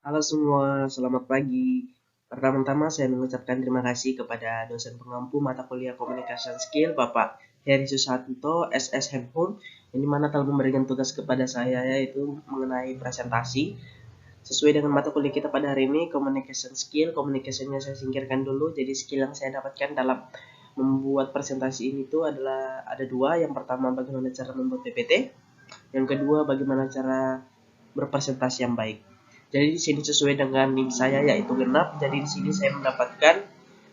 Halo semua, selamat pagi. Pertama-tama saya mengucapkan terima kasih kepada dosen pengampu mata kuliah Communication Skill, Bapak Heri Susanto, SS Handphone, yang dimana telah memberikan tugas kepada saya yaitu mengenai presentasi. Sesuai dengan mata kuliah kita pada hari ini, Communication Skill, komunikasinya saya singkirkan dulu. Jadi skill yang saya dapatkan dalam membuat presentasi ini tuh adalah ada dua. Yang pertama bagaimana cara membuat PPT, yang kedua bagaimana cara berpresentasi yang baik. Jadi di sini sesuai dengan nik saya yaitu genap. Jadi di sini saya mendapatkan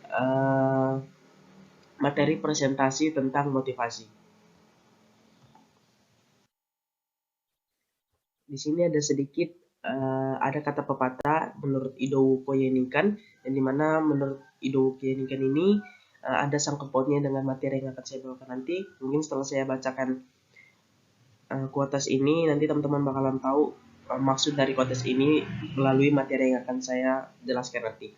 uh, materi presentasi tentang motivasi. Di sini ada sedikit ada kata pepatah menurut Ido Koyenikan, yang dimana menurut Ido Koyenikan ini ada sangkut pautnya dengan materi yang akan saya bawakan nanti. Mungkin setelah saya bacakan kuotas ini, nanti teman-teman bakalan tahu maksud dari kuotas ini melalui materi yang akan saya jelaskan nanti.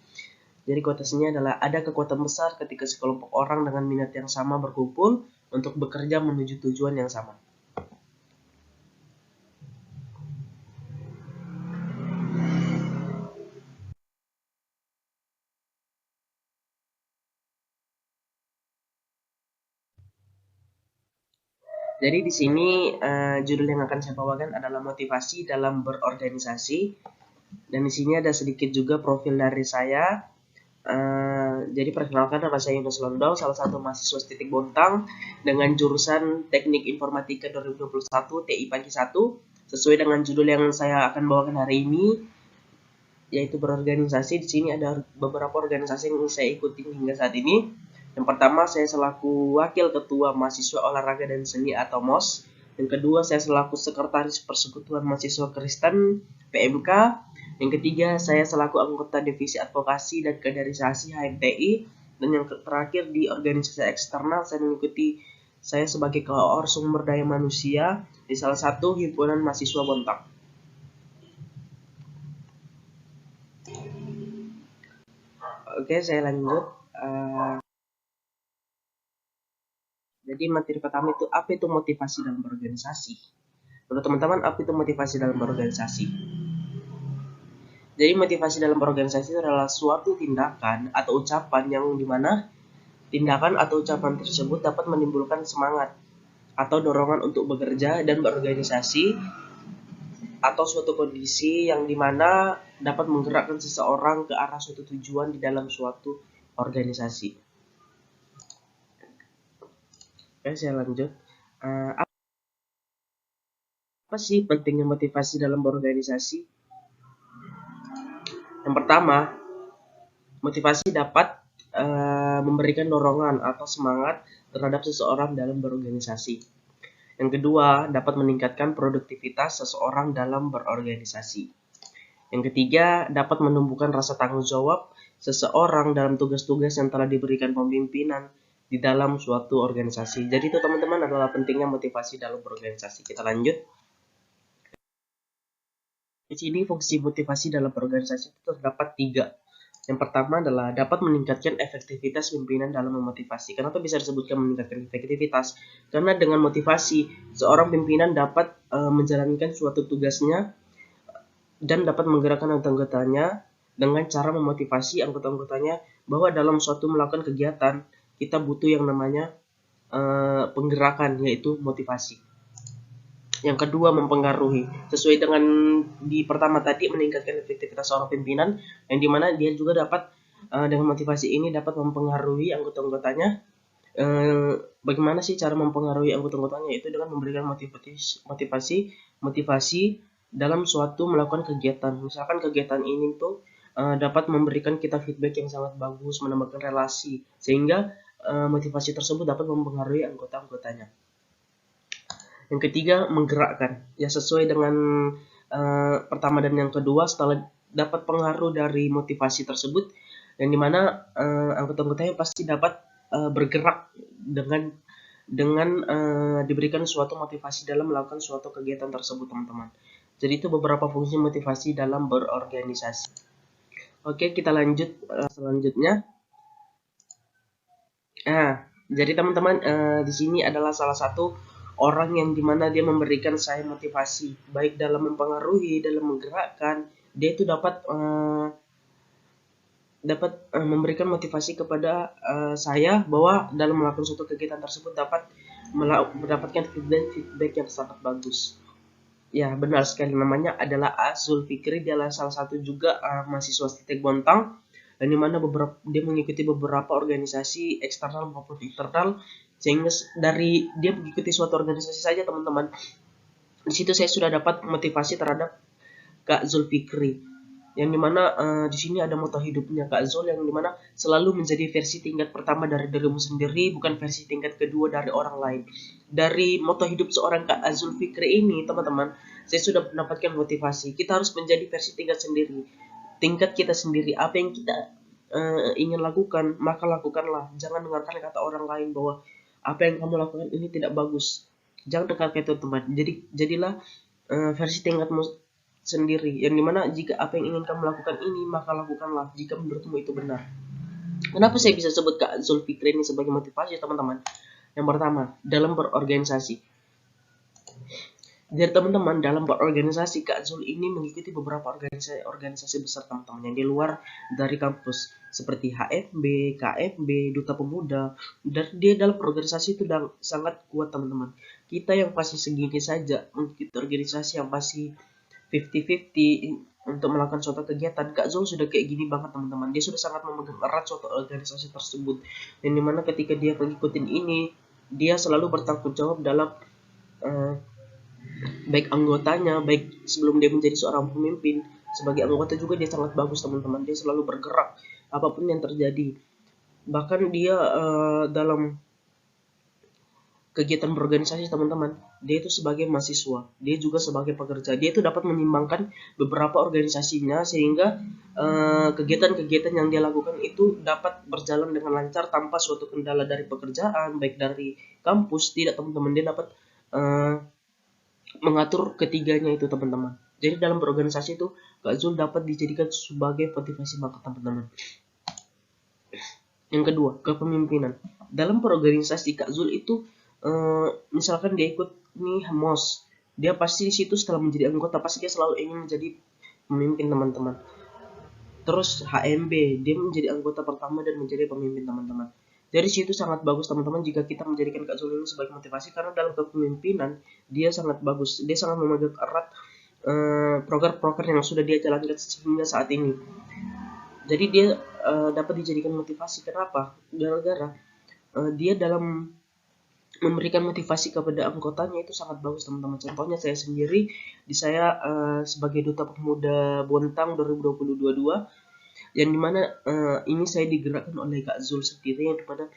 Jadi quotasinya adalah ada kekuatan besar ketika sekelompok orang dengan minat yang sama berkumpul untuk bekerja menuju tujuan yang sama. Jadi di sini judul yang akan saya bawakan adalah motivasi dalam berorganisasi. Dan di sini ada sedikit juga profil dari saya. Jadi perkenalkan, nama saya Yunus Londong, salah satu mahasiswa Titik Bontang dengan jurusan Teknik Informatika 2021 TI Pagi 1. Sesuai dengan judul yang saya akan bawakan hari ini, yaitu berorganisasi. Di sini ada beberapa organisasi yang saya ikuti hingga saat ini. Yang pertama, saya selaku Wakil Ketua Mahasiswa Olahraga dan Seni atau MOS. Yang kedua, saya selaku Sekretaris Persekutuan Mahasiswa Kristen PMK. Yang ketiga, saya selaku anggota Divisi Advokasi dan Kaderisasi HMTI. Dan yang terakhir, di organisasi eksternal, saya sebagai koor sumber daya manusia di salah satu himpunan mahasiswa Bontang. Oke, saya lanjut. Jadi materi pertama itu apa itu motivasi dalam berorganisasi? Menurut teman-teman, apa itu motivasi dalam berorganisasi? Jadi motivasi dalam berorganisasi adalah suatu tindakan atau ucapan yang dimana tindakan atau ucapan tersebut dapat menimbulkan semangat atau dorongan untuk bekerja dan berorganisasi, atau suatu kondisi yang dimana dapat menggerakkan seseorang ke arah suatu tujuan di dalam suatu organisasi. Oke, saya lanjut. Apa sih pentingnya motivasi dalam berorganisasi? Yang pertama, motivasi dapat memberikan dorongan atau semangat terhadap seseorang dalam berorganisasi. Yang kedua, dapat meningkatkan produktivitas seseorang dalam berorganisasi. Yang ketiga, dapat menumbuhkan rasa tanggung jawab seseorang dalam tugas-tugas yang telah diberikan pemimpinan di dalam suatu organisasi. Jadi itu teman-teman adalah pentingnya motivasi dalam berorganisasi. Kita lanjut. Di sini fungsi motivasi dalam berorganisasi itu terdapat 3. Yang pertama adalah dapat meningkatkan efektivitas pimpinan dalam memotivasi. Kenapa bisa disebutkan meningkatkan efektivitas? Karena dengan motivasi, seorang pimpinan dapat menjalankan suatu tugasnya dan dapat menggerakkan anggota-anggotanya dengan cara memotivasi anggota-anggotanya bahwa dalam suatu melakukan kegiatan, kita butuh yang namanya penggerakan, yaitu motivasi. Yang kedua, mempengaruhi. Sesuai dengan di pertama tadi, meningkatkan efektivitas seorang pimpinan, yang dimana dia juga dapat dengan motivasi ini dapat mempengaruhi anggota-anggotanya. Bagaimana sih cara mempengaruhi anggota-anggotanya? Itu dengan memberikan motivasi dalam suatu melakukan kegiatan. Misalkan kegiatan ini tuh dapat memberikan kita feedback yang sangat bagus, menambahkan relasi, sehingga motivasi tersebut dapat mempengaruhi anggota-anggotanya. Yang ketiga, menggerakkan. Ya, sesuai dengan pertama dan yang kedua, setelah dapat pengaruh dari motivasi tersebut, yang dimana anggota-anggotanya pasti dapat bergerak dengan diberikan suatu motivasi dalam melakukan suatu kegiatan tersebut, teman-teman. Jadi itu beberapa fungsi motivasi dalam berorganisasi. Oke, kita lanjut selanjutnya. Nah, jadi teman-teman, di sini adalah salah satu orang yang dimana dia memberikan saya motivasi, baik dalam mempengaruhi, dalam menggerakkan, dia itu dapat memberikan motivasi kepada saya bahwa dalam melakukan suatu kegiatan tersebut dapat mendapatkan feedback yang sangat bagus. Ya, benar sekali, namanya adalah Azul Fikri. Dia adalah salah satu juga mahasiswa Stek Bontang, dan dimana dia mengikuti beberapa organisasi eksternal maupun internal, sehingga dari dia mengikuti suatu organisasi saja teman-teman, di situ saya sudah dapat motivasi terhadap Kak Zulfikri, yang dimana di sini ada moto hidupnya Kak Zul, yang dimana selalu menjadi versi tingkat pertama dari dirimu sendiri, bukan versi tingkat kedua dari orang lain. Dari moto hidup seorang Kak Azul Fikri ini teman-teman, saya sudah mendapatkan motivasi. Kita harus menjadi versi tingkat sendiri, tingkat kita sendiri. Apa yang kita ingin lakukan, maka lakukanlah. Jangan dengarkan kata orang lain bahwa apa yang kamu lakukan ini tidak bagus. Jangan dengarkan itu teman. Jadilah versi tingkatmu sendiri, yang dimana jika apa yang ingin kamu lakukan ini, maka lakukanlah jika menurutmu itu benar. Kenapa saya bisa sebut Kak Zulfikri ini sebagai motivasi teman-teman? Yang pertama, dalam berorganisasi. Dari teman-teman, dalam berorganisasi, Kak Zul ini mengikuti beberapa organisasi besar teman-teman yang di luar dari kampus, seperti HFB, KFB, Duta Pemuda. Dan dia dalam organisasi itu sangat kuat teman-teman. Kita yang masih segini saja, mengikuti organisasi yang masih 50-50 untuk melakukan suatu kegiatan, Kak Zul sudah kayak gini banget teman-teman. Dia sudah sangat memegang erat suatu organisasi tersebut, dan dimana ketika dia mengikutin ini, dia selalu bertanggung jawab dalam baik anggotanya, baik sebelum dia menjadi seorang pemimpin, sebagai anggota juga dia sangat bagus teman-teman. Dia selalu bergerak apapun yang terjadi. Bahkan dia dalam kegiatan berorganisasi teman-teman, dia itu sebagai mahasiswa, dia juga sebagai pekerja, dia itu dapat menyimbangkan beberapa organisasinya, sehingga kegiatan-kegiatan yang dia lakukan itu dapat berjalan dengan lancar tanpa suatu kendala dari pekerjaan, baik dari kampus. Tidak teman-teman, dia dapat mengatur ketiganya itu teman-teman. Jadi dalam berorganisasi itu Kak Zul dapat dijadikan sebagai motivasi banget teman-teman. Yang kedua, kepemimpinan. Dalam berorganisasi Kak Zul itu misalkan dia ikut nih MOS, dia pasti di situ setelah menjadi anggota pasti dia selalu ingin menjadi pemimpin teman-teman. Terus HMB, dia menjadi anggota pertama dan menjadi pemimpin teman-teman. Dari situ sangat bagus teman-teman jika kita menjadikan Kak Zul ini sebagai motivasi, karena dalam kepemimpinan dia sangat bagus, dia sangat memegang erat program-program yang sudah dia jalankan sehingga saat ini. Jadi dia dapat dijadikan motivasi. Kenapa? Gara-gara dia dalam memberikan motivasi kepada anggotanya itu sangat bagus teman-teman. Contohnya saya sendiri, saya sebagai Duta Pemuda Bontang 2022, yang dimana ini saya digerakkan oleh Kak Zul sendiri, yang kepada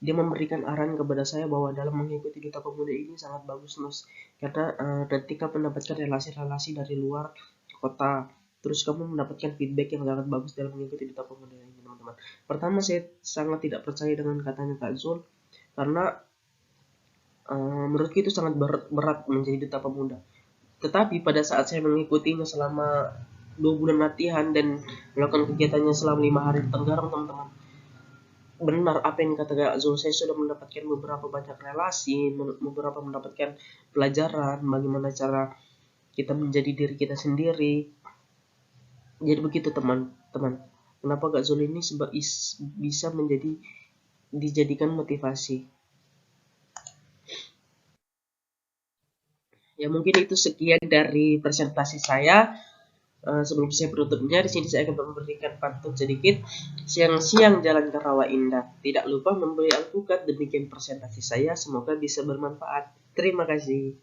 dia memberikan arahan kepada saya bahwa dalam mengikuti Duta Pemuda ini sangat bagus Nus, karena ketika mendapatkan relasi-relasi dari luar kota, terus kamu mendapatkan feedback yang sangat bagus dalam mengikuti Duta Pemuda ini teman-teman. Pertama, saya sangat tidak percaya dengan katanya Kak Zul, karena menurutku itu sangat berat menjadi Duta Pemuda. Tetapi pada saat saya mengikutinya selama 2 bulan latihan dan melakukan kegiatannya selama 5 hari di Tenggarong teman-teman, benar apa yang kata Kak Zul, saya sudah mendapatkan beberapa banyak relasi, beberapa mendapatkan pelajaran bagaimana cara kita menjadi diri kita sendiri. Jadi begitu teman-teman, kenapa Kak Zul ini bisa dijadikan motivasi. Ya, mungkin itu sekian dari presentasi saya. Sebelum saya penutupnya, di sini saya akan memberikan pantun sedikit. Siang-siang jalan ke rawa indah, tidak lupa membeli alpukat. Demikian presentasi saya, semoga bisa bermanfaat. Terima kasih.